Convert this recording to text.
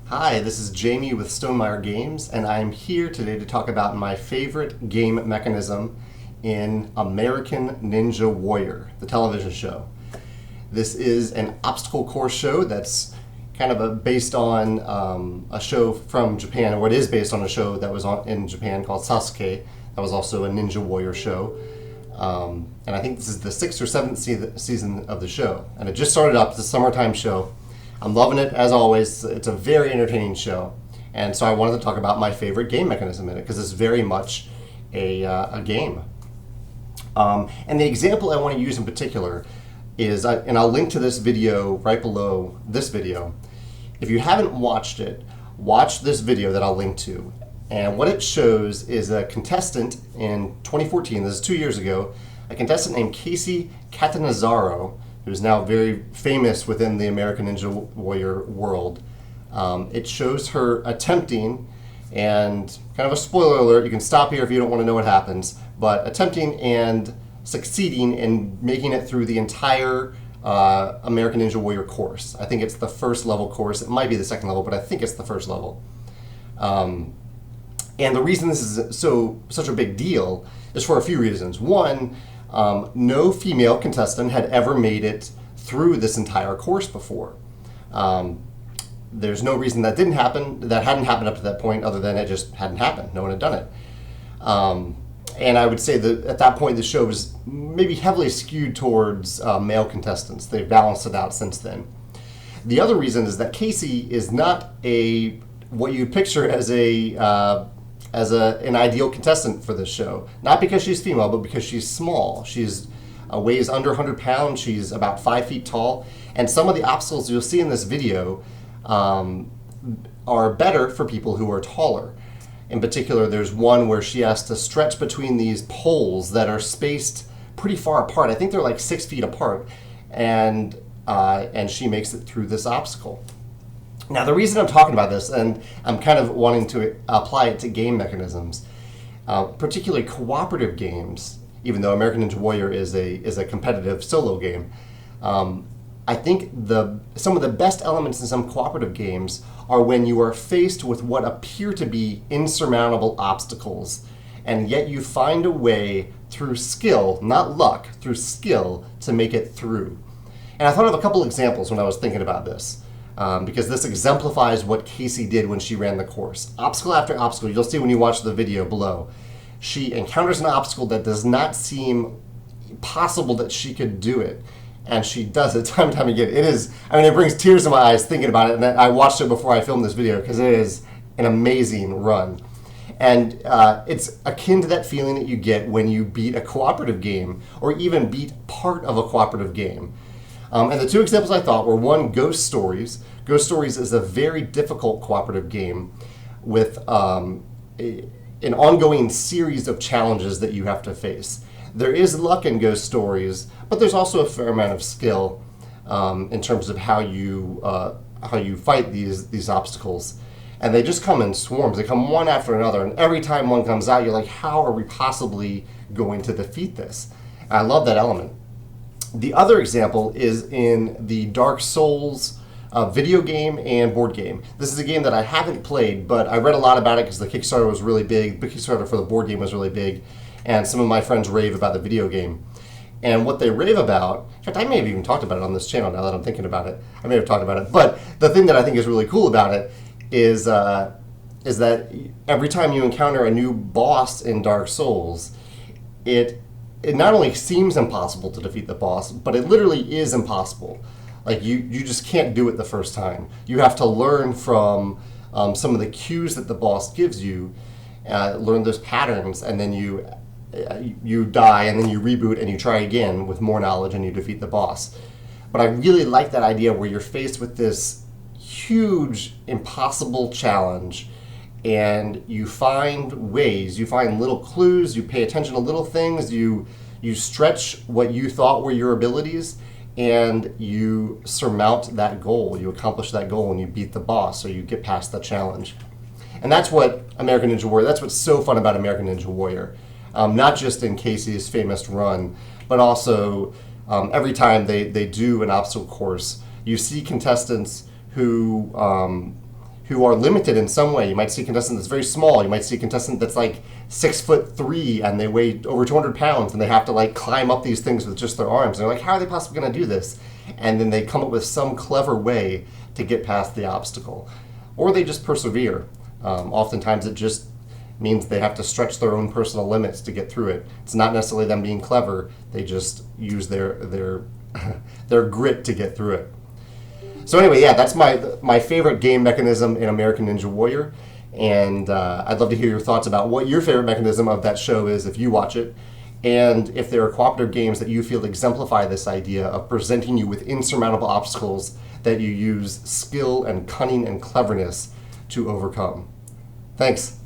Hi, this is Jamey with Stonemeyer Games, and I am here today to talk about my favorite game mechanism in American Ninja Warrior, the television show. This is an obstacle course show that's kind of based on a show from Japan, or it is based on a show that was in Japan called Sasuke. That was also a Ninja Warrior show. And I think this is the 6th or 7th season of the show. And it just started up, it's a summertime show. I'm loving it, as always. It's a very entertaining show. And so I wanted to talk about my favorite game mechanism in it, because it's very much a game. And the example I want to use in particular is, and I'll link to this video right below this video. If you haven't watched it, watch this video that I'll link to. And what it shows is a contestant in 2014, this is 2 years ago, a contestant named Casey Catanzaro, who's now very famous within the American Ninja Warrior world. It shows her attempting, and kind of a spoiler alert, you can stop here if you don't want to know what happens, but attempting and succeeding in making it through the entire American Ninja Warrior course. I think it's the first level course. It might be the second level, but I think it's the first level. And the reason this is such a big deal is for a few reasons. One, no female contestant had ever made it through this entire course before. There's no reason that hadn't happened up to that point, other than it just hadn't happened. No one had done it. And I would say that at that point the show was maybe heavily skewed towards male contestants. They've balanced it out since then. The other reason is that Casey is not what you picture as an ideal contestant for this show. Not because she's female, but because she's small. She's weighs under 100 pounds. She's about 5 feet tall. And some of the obstacles you'll see in this video are better for people who are taller. In particular, there's one where she has to stretch between these poles that are spaced pretty far apart. I think they're like 6 feet apart. And she makes it through this obstacle. Now, the reason I'm talking about this, and I'm kind of wanting to apply it to game mechanisms, particularly cooperative games, even though American Ninja Warrior is a competitive solo game, I think some of the best elements in some cooperative games are when you are faced with what appear to be insurmountable obstacles, and yet you find a way through skill, not luck, through skill, to make it through. And I thought of a couple examples when I was thinking about this. Because this exemplifies what Casey did when she ran the course. Obstacle after obstacle, you'll see when you watch the video below. She encounters an obstacle that does not seem possible that she could do it. And she does it time and time again. It brings tears to my eyes thinking about it. And I watched it before I filmed this video because it is an amazing run. And it's akin to that feeling that you get when you beat a cooperative game, or even beat part of a cooperative game. And the two examples I thought were, one, Ghost Stories. Ghost Stories is a very difficult cooperative game with an ongoing series of challenges that you have to face. There is luck in Ghost Stories, but there's also a fair amount of skill in terms of how you fight these obstacles. And they just come in swarms. They come one after another, and every time one comes out, you're like, how are we possibly going to defeat this? And I love that element. The other example is in the Dark Souls video game and board game. This is a game that I haven't played, but I read a lot about it because the Kickstarter was really big. The Kickstarter for the board game was really big, and some of my friends rave about the video game. And what they rave about, in fact, I may have even talked about it on this channel now that I'm thinking about it. I may have talked about it, but the thing that I think is really cool about it is that every time you encounter a new boss in Dark Souls, it not only seems impossible to defeat the boss, but it literally is impossible. Like, you just can't do it the first time. You have to learn from some of the cues that the boss gives you, learn those patterns, and then you die, and then you reboot and you try again with more knowledge, and you defeat the boss. But I really like that idea where you're faced with this huge, impossible challenge, and you find ways, you find little clues, you pay attention to little things, you stretch what you thought were your abilities, and you surmount that goal, you accomplish that goal, and you beat the boss, or you get past the challenge. And that's what American Ninja Warrior, that's what's so fun about American Ninja Warrior. Not just in Casey's famous run, but also every time they do an obstacle course, you see contestants who who are limited in some way. You might see a contestant that's very small. You might see a contestant that's like 6'3" and they weigh over 200 pounds and they have to like climb up these things with just their arms. And they're like, how are they possibly going to do this? And then they come up with some clever way to get past the obstacle. Or they just persevere. Oftentimes it just means they have to stretch their own personal limits to get through it. It's not necessarily them being clever. They just use their grit to get through it. So anyway, yeah, that's my favorite game mechanism in American Ninja Warrior. And I'd love to hear your thoughts about what your favorite mechanism of that show is if you watch it. And if there are cooperative games that you feel exemplify this idea of presenting you with insurmountable obstacles that you use skill and cunning and cleverness to overcome. Thanks.